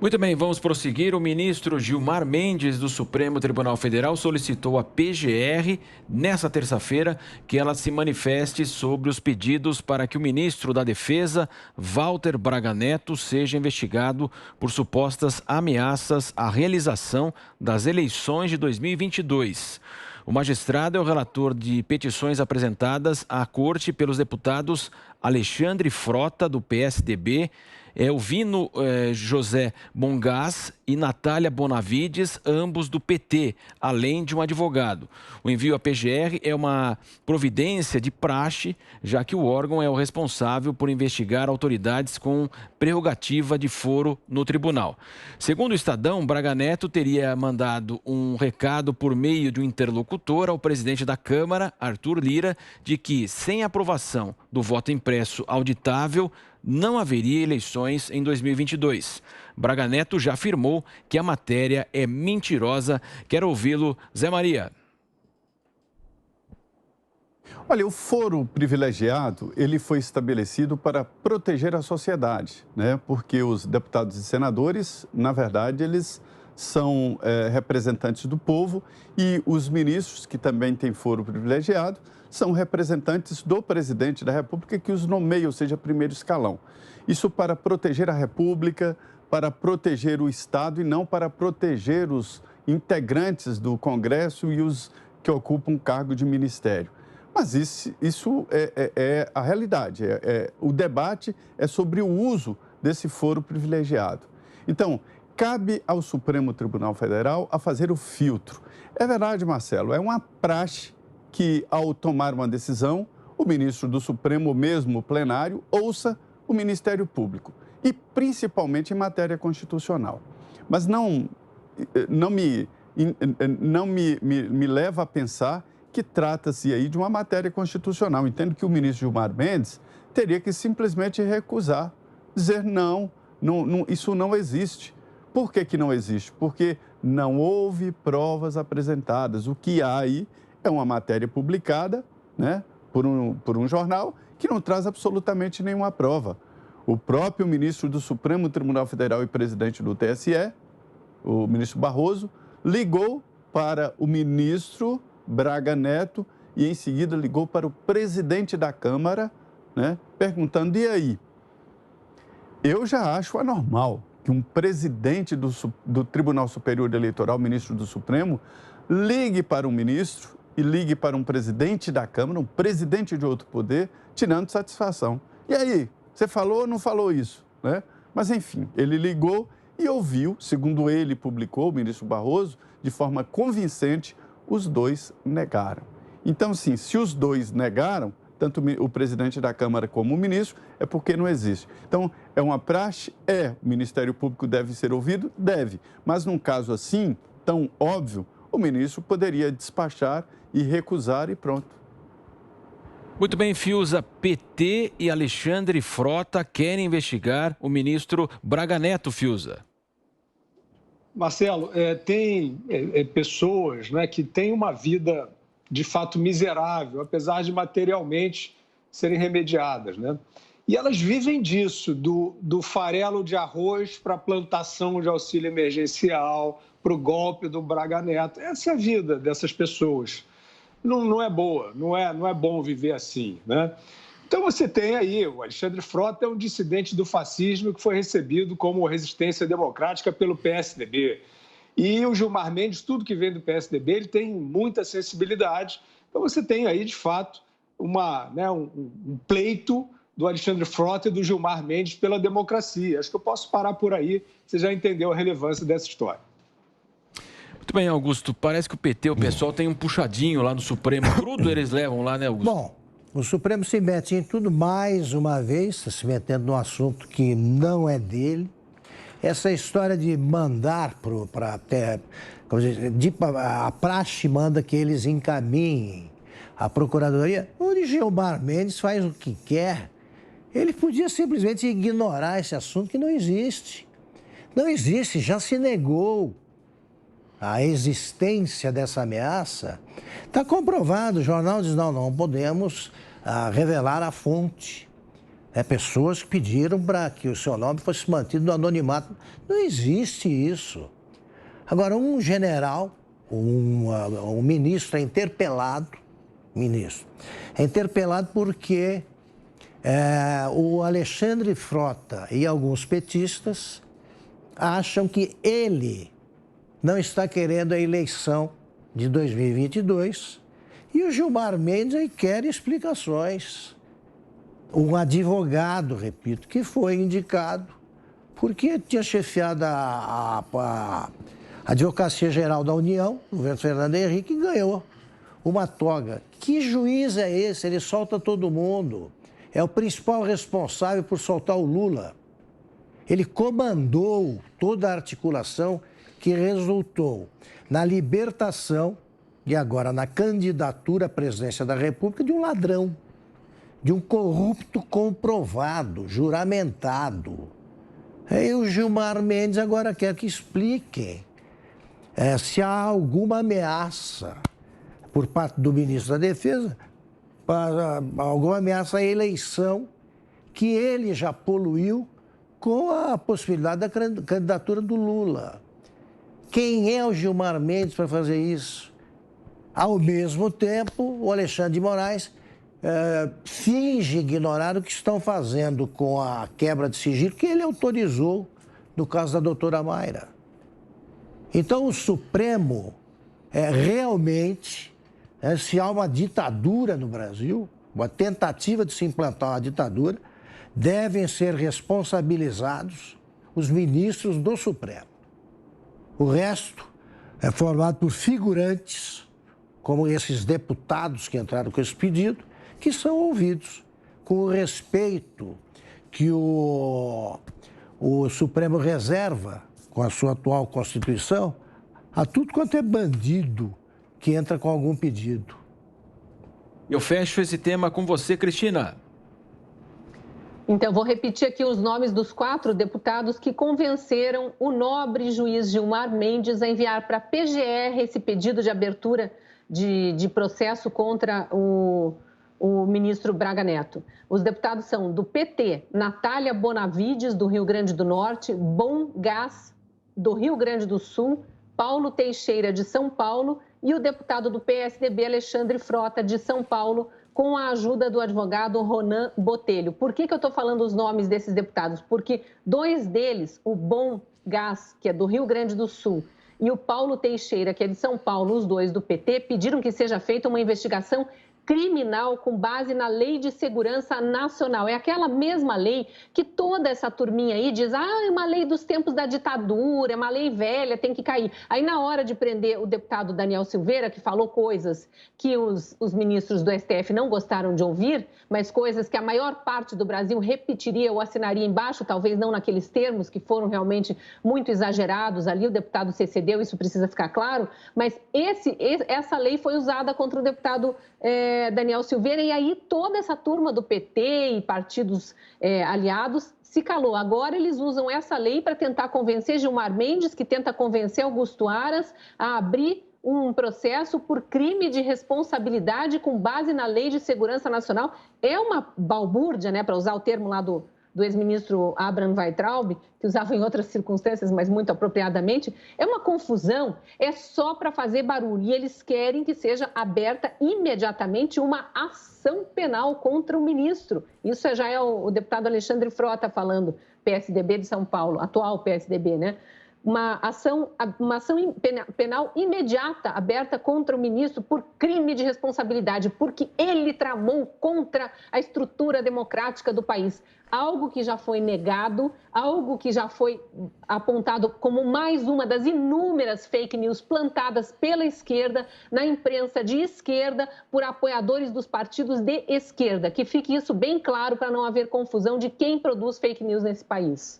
Muito bem, vamos prosseguir. O ministro Gilmar Mendes, do Supremo Tribunal Federal, solicitou à PGR, nesta terça-feira, que ela se manifeste sobre os pedidos para que o ministro da Defesa, Walter Braga Neto, seja investigado por supostas ameaças à realização das eleições de 2022. O magistrado é o relator de petições apresentadas à Corte pelos deputados Alexandre Frota, do PSDB, Elvino José Mongas e Natália Bonavides, ambos do PT, além de um advogado. O envio à PGR é uma providência de praxe, já que o órgão é o responsável por investigar autoridades com prerrogativa de foro no tribunal. Segundo o Estadão, Braga Neto teria mandado um recado por meio de um interlocutor ao presidente da Câmara, Arthur Lira, de que, sem aprovação do voto impresso auditável, não haveria eleições em 2022. Braga Neto já afirmou que a matéria é mentirosa. Quero ouvi-lo, Zé Maria. Olha, o foro privilegiado, ele foi estabelecido para proteger a sociedade, né? Porque os deputados e senadores, na verdade, eles são representantes do povo e os ministros, que também têm foro privilegiado, são representantes do presidente da República que os nomeia, ou seja, primeiro escalão. Isso para proteger a República, para proteger o Estado e não para proteger os integrantes do Congresso e os que ocupam cargo de ministério. Mas isso é a realidade. O debate é sobre o uso desse foro privilegiado. Então, cabe ao Supremo Tribunal Federal a fazer o filtro. É verdade, Marcelo, é uma praxe que, ao tomar uma decisão, o ministro do Supremo, ou mesmo o plenário, ouça o Ministério Público, e principalmente em matéria constitucional. Mas não me leva a pensar que trata-se aí de uma matéria constitucional. Entendo que o ministro Gilmar Mendes teria que simplesmente recusar, dizer não, isso não existe. Por que não existe? Porque não houve provas apresentadas. O que há aí é uma matéria publicada, né, por um jornal que não traz absolutamente nenhuma prova. O próprio ministro do Supremo Tribunal Federal e presidente do TSE, o ministro Barroso, ligou para o ministro Braga Neto e, em seguida, ligou para o presidente da Câmara, né, perguntando, e aí? Eu já acho anormal que um presidente do Tribunal Superior Eleitoral, ministro do Supremo, ligue para um ministro e ligue para um presidente da Câmara, um presidente de outro poder, tirando satisfação. E aí, você falou ou não falou isso? Né? Mas, enfim, ele ligou e ouviu, segundo ele publicou, o ministro Barroso, de forma convincente, os dois negaram. Então, sim, se os dois negaram, tanto o presidente da Câmara como o ministro, é porque não existe. Então, é uma praxe? O Ministério Público deve ser ouvido? Deve. Mas, num caso assim, tão óbvio, o ministro poderia despachar e recusar e pronto. Muito bem, Fiuza. PT e Alexandre Frota querem investigar o ministro Braga Neto, Fiuza. Marcelo, tem pessoas, né, que têm uma vida de fato miserável, apesar de materialmente serem remediadas, né? E elas vivem disso, do farelo de arroz para a plantação de auxílio emergencial, para o golpe do Braga Neto. Essa é a vida dessas pessoas. Não é boa, não é bom viver assim, né? Então você tem aí, o Alexandre Frota é um dissidente do fascismo que foi recebido como resistência democrática pelo PSDB. E o Gilmar Mendes, tudo que vem do PSDB, ele tem muita sensibilidade. Então você tem aí, de fato, um pleito do Alexandre Frota e do Gilmar Mendes pela democracia. Acho que eu posso parar por aí, você já entendeu a relevância dessa história. Muito bem, Augusto. Parece que o PT, o pessoal tem um puxadinho lá no Supremo. Tudo eles levam lá, né, Augusto? Bom, o Supremo se mete em tudo mais uma vez, se metendo num assunto que não é dele. Essa história de mandar a praxe manda que eles encaminhem a Procuradoria. O Gilmar Mendes faz o que quer. Ele podia simplesmente ignorar esse assunto que não existe. Não existe, já se negou a existência dessa ameaça. Está comprovado, o jornal diz, não podemos revelar a fonte. Pessoas que pediram para que o seu nome fosse mantido no anonimato. Não existe isso. Agora, um general, um ministro é interpelado, porque o Alexandre Frota e alguns petistas acham que ele não está querendo a eleição de 2022 e o Gilmar Mendes aí quer explicações. Um advogado, repito, que foi indicado porque tinha chefiado a Advocacia Geral da União, o governo Fernando Henrique, ganhou uma toga. Que juiz é esse? Ele solta todo mundo. É o principal responsável por soltar o Lula. Ele comandou toda a articulação que resultou na libertação e agora na candidatura à presidência da República de um ladrão, de um corrupto comprovado, juramentado. E o Gilmar Mendes agora quer que expliquem se há alguma ameaça por parte do ministro da Defesa, alguma ameaça à eleição que ele já poluiu com a possibilidade da candidatura do Lula. Quem é o Gilmar Mendes para fazer isso? Ao mesmo tempo, o Alexandre de Moraes finge ignorar o que estão fazendo com a quebra de sigilo que ele autorizou no caso da doutora Mayra. Então, o Supremo realmente, se há uma ditadura no Brasil, uma tentativa de se implantar uma ditadura, devem ser responsabilizados os ministros do Supremo. O resto é formado por figurantes, como esses deputados que entraram com esse pedido, que são ouvidos com o respeito que o Supremo reserva com a sua atual Constituição a tudo quanto é bandido que entra com algum pedido. Eu fecho esse tema com você, Cristina. Então, vou repetir aqui os nomes dos 4 deputados que convenceram o nobre juiz Gilmar Mendes a enviar para a PGR esse pedido de abertura de processo contra o ministro Braga Neto. Os deputados são do PT, Natália Bonavides, do Rio Grande do Norte, Bom Gás, do Rio Grande do Sul, Paulo Teixeira, de São Paulo, e o deputado do PSDB, Alexandre Frota, de São Paulo, com a ajuda do advogado Ronan Botelho. Por que eu estou falando os nomes desses deputados? Porque 2 deles, o Bom Gás, que é do Rio Grande do Sul, e o Paulo Teixeira, que é de São Paulo, os 2 do PT, pediram que seja feita uma investigação criminal com base na Lei de Segurança Nacional. É aquela mesma lei que toda essa turminha aí diz, é uma lei dos tempos da ditadura, é uma lei velha, tem que cair. Aí, na hora de prender o deputado Daniel Silveira, que falou coisas que os ministros do STF não gostaram de ouvir, mas coisas que a maior parte do Brasil repetiria ou assinaria embaixo, talvez não naqueles termos que foram realmente muito exagerados ali, o deputado se excedeu, isso precisa ficar claro, mas essa lei foi usada contra o deputado Daniel Silveira, e aí toda essa turma do PT e partidos aliados se calou. Agora eles usam essa lei para tentar convencer Gilmar Mendes, que tenta convencer Augusto Aras a abrir um processo por crime de responsabilidade com base na Lei de Segurança Nacional. É uma balbúrdia, né, para usar o termo lá do ex-ministro Abraham Weintraub, que usava em outras circunstâncias, mas muito apropriadamente. É uma confusão, é só para fazer barulho. E eles querem que seja aberta imediatamente uma ação penal contra o ministro. Isso já é o deputado Alexandre Frota falando, PSDB de São Paulo, atual PSDB, né? Uma ação penal imediata aberta contra o ministro por crime de responsabilidade, porque ele tramou contra a estrutura democrática do país. Algo que já foi negado, algo que já foi apontado como mais uma das inúmeras fake news plantadas pela esquerda, na imprensa de esquerda, por apoiadores dos partidos de esquerda. Que fique isso bem claro para não haver confusão de quem produz fake news nesse país.